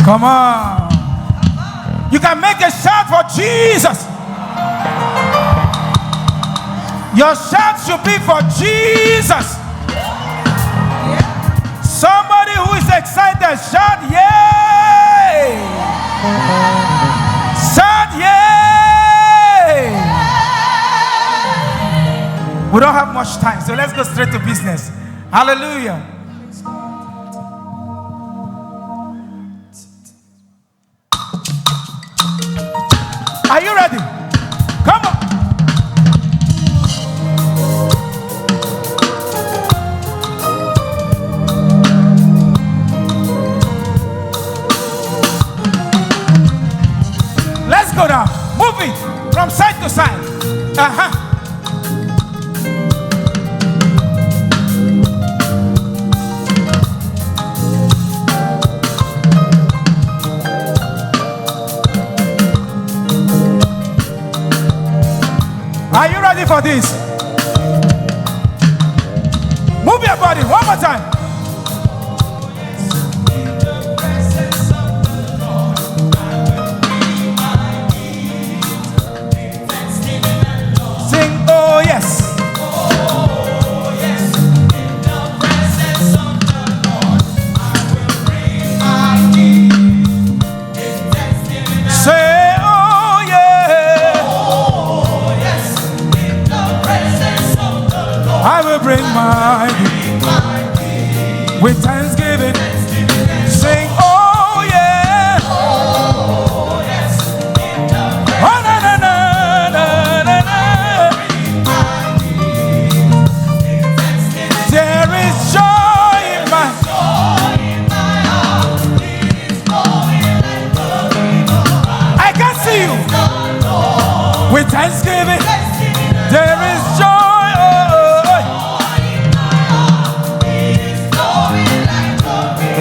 Come on. You can make a shout for Jesus. Your shout should be for Jesus. Somebody who is excited, shout yay! Shout yay! We don't have much time, so let's go straight to business. Hallelujah. Are you ready? Come on. Let's go down. Move it from side to side. Are you ready for this? Move your body one more time. Sing, oh yes. Oh yes. In the presence of the Lord, I will bring my need. In thanksgiving and say, oh yeah. Oh yes. In the presence of the Lord, I will bring my need. with thanksgiving. Sing, oh yeah. Oh yes. In the Oh na na na na na na. There is joy in my I can see you with thanksgiving. There is joy.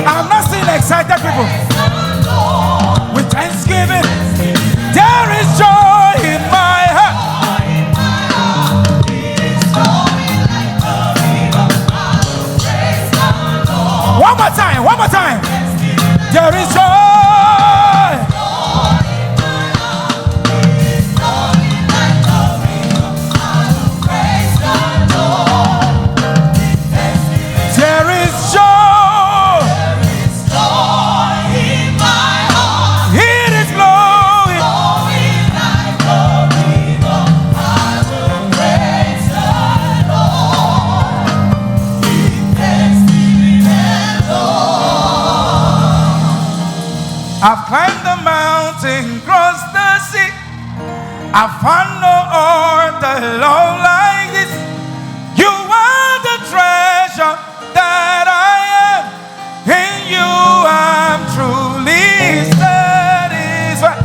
I'm not seeing excited people. With thanksgiving, there is joy in my heart. One more time, one more time. There is joy. There is joy. It is flowing. I've climbed the mountain, crossed the sea. I found no other love like this. You are the treasure that I am. In you I'm truly satisfied.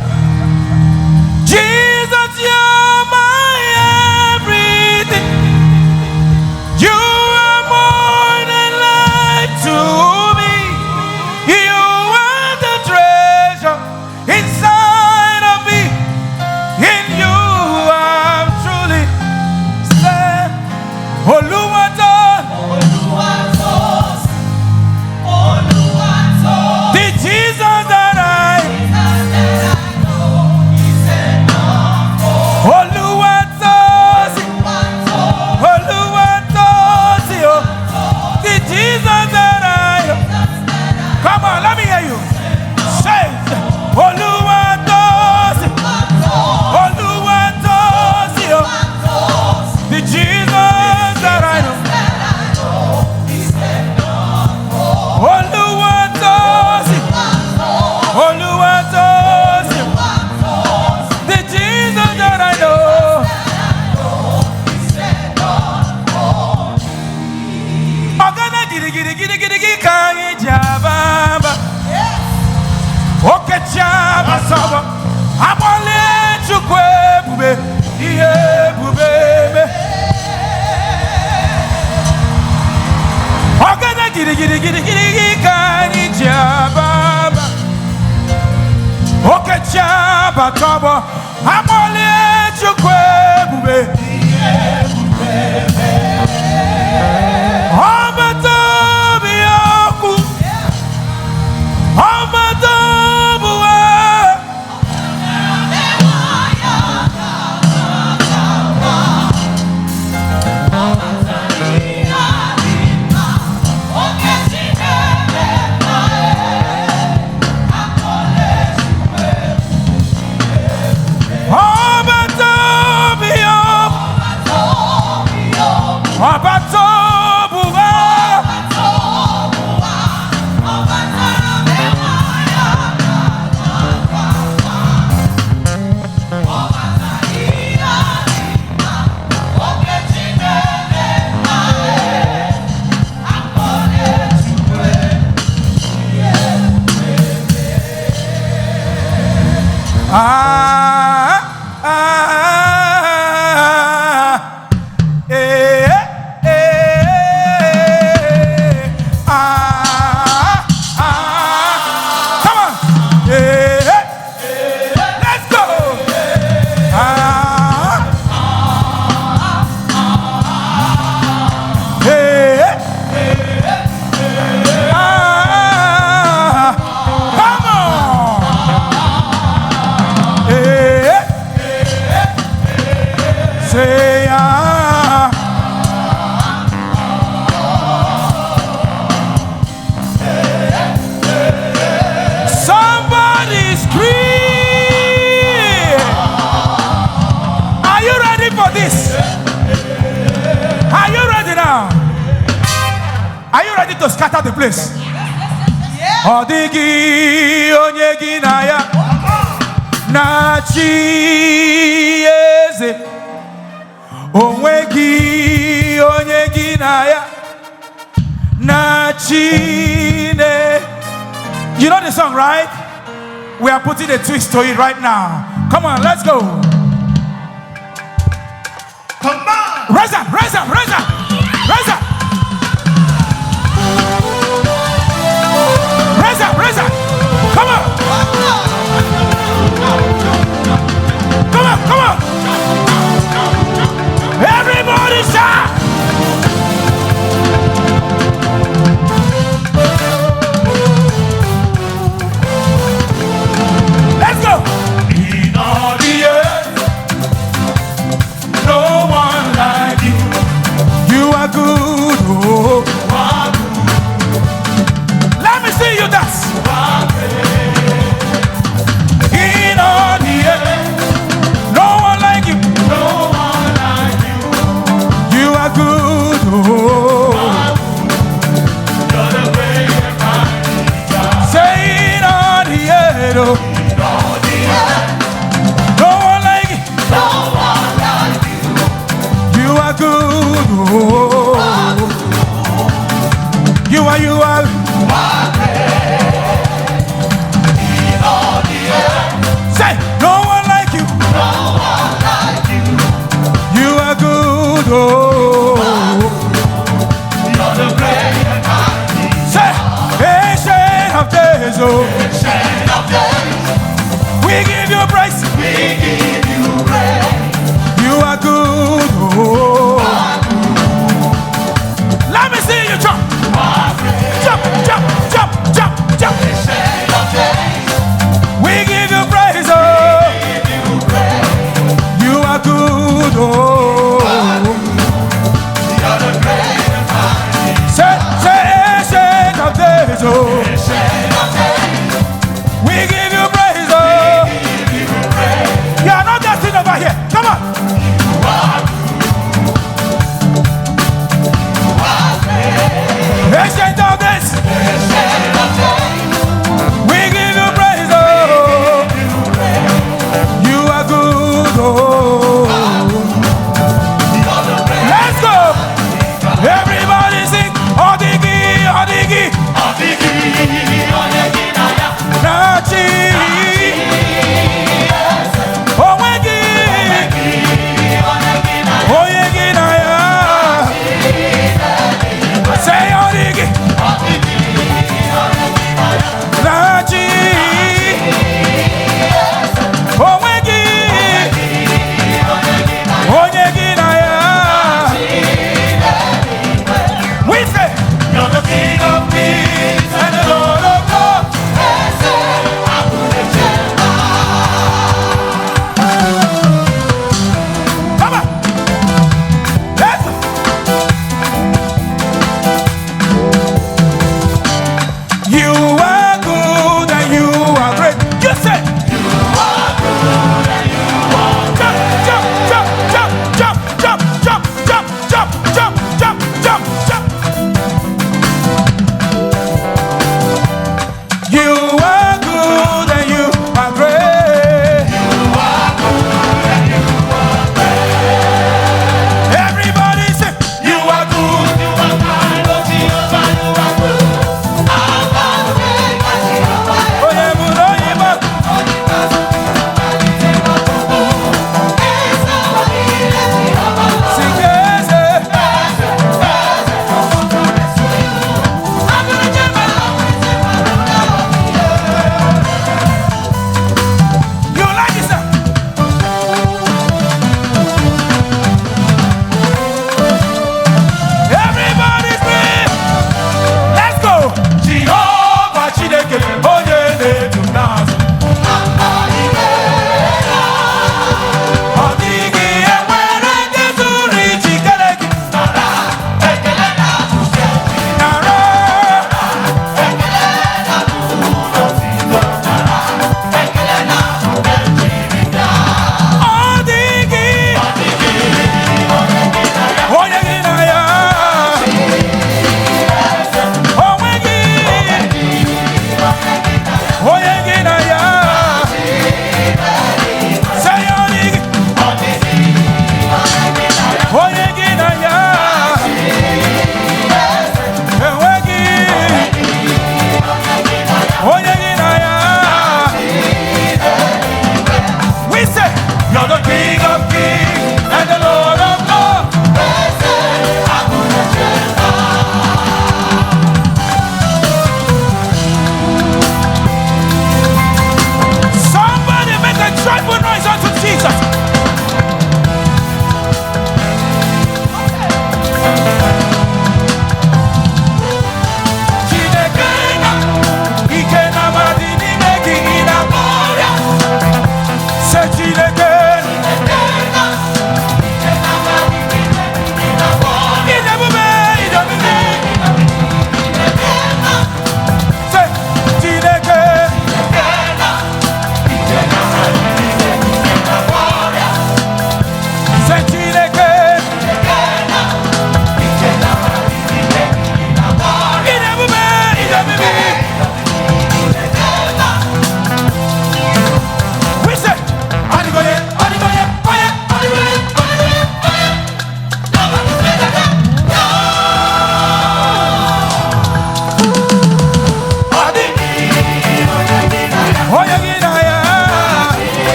Jesus, you're my everything. You are more than life to me. You are the treasure inside of me. In you I'm truly satisfied. The Jesus that I Oluwatosi. The Jesus that I come on, let me hear you. Say Oluwatosi. The Jesus that I know. Oluwatosi. The Jesus that I know. Ogana gidi gidi gidi gidi gidi kanyi jababa. Oke chaba sabo. Amole chukwe bube. Iye bubebe. Ogana gidi gidi gidi gidi gidi kanyi jababa. Oke chaba sabo. Amole chukwe bube. Iye bubebe. Obatobi yoku. Obatobi Come on. Let's go. Come on. Say somebody scream. Are you ready for this? Are you ready now? Are you ready to scatter the place? Odigi onyegi na ya na chi eze onwegi onyegi na ya na chi ne. You know the song, right? We are putting a twist to it right now. Come on, let's go. Come on. Raise up, raise up, raise up, raise up. Raise up, raise up. Come on. Come on, come on. Everybody shout. Let's go. In all the earth, no one like you. You are good. Oh. Let me see you dance. In all the earth, no one like you. No one like you. You are good. Oh. You're the great and mighty God. Say in all the earth, oh. In all the earth, no one like you. No one like you. You are good. Oh. You are. Say, no one like you. No one like you. You are good. Oh. You're the great and mighty. Say, ancient of days. Oh. Ancient of days. We give you praise. We give you praise. You are good. Oh. Let me see you jump. Jump, jump, jump, jump, jump. Ancient of days. We give you praise, oh. You are good, oh. You're the great and mighty. Say, ancient of days, oh. We give you praise, oh.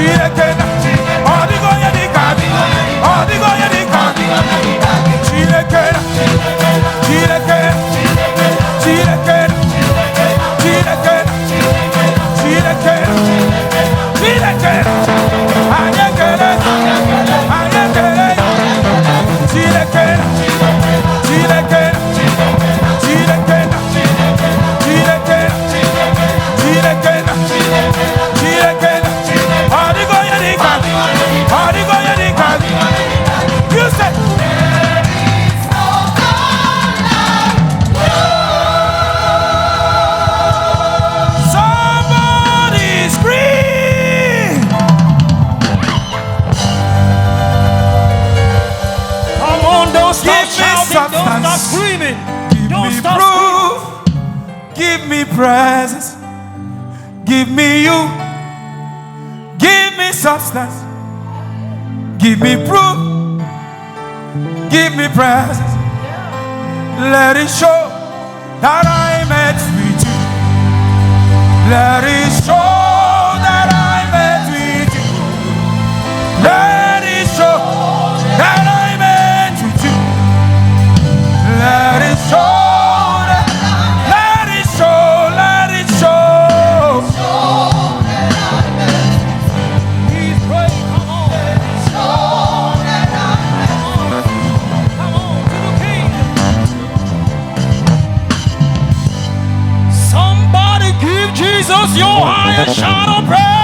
Chinekena, Odigo Yadikami, Odigo Yadikami, Chinekena, Chinekena, Chinekena, Chinekena, Chinekena, Chinekena, Ayekele, Ayekele, Chinekena, Chinekena, Chinekena, Chinekena, Chinekena, Chinekena, Odigo Yadikami, Odigo Yadikami. You say, somebody scream. Come on, don't stop Give me shouting, don't stop substance. screaming. Give Don't me stop proof. Give me presence. Give me you. Give me substance. Give me proof. Give me presence. Let it show that I met with you. Let it show that I met with you. Let it show that I met with you. Let it show that. Let it show. Let it show. He's praying, come on. Come on to the King. Somebody give Jesus your highest shout of praise.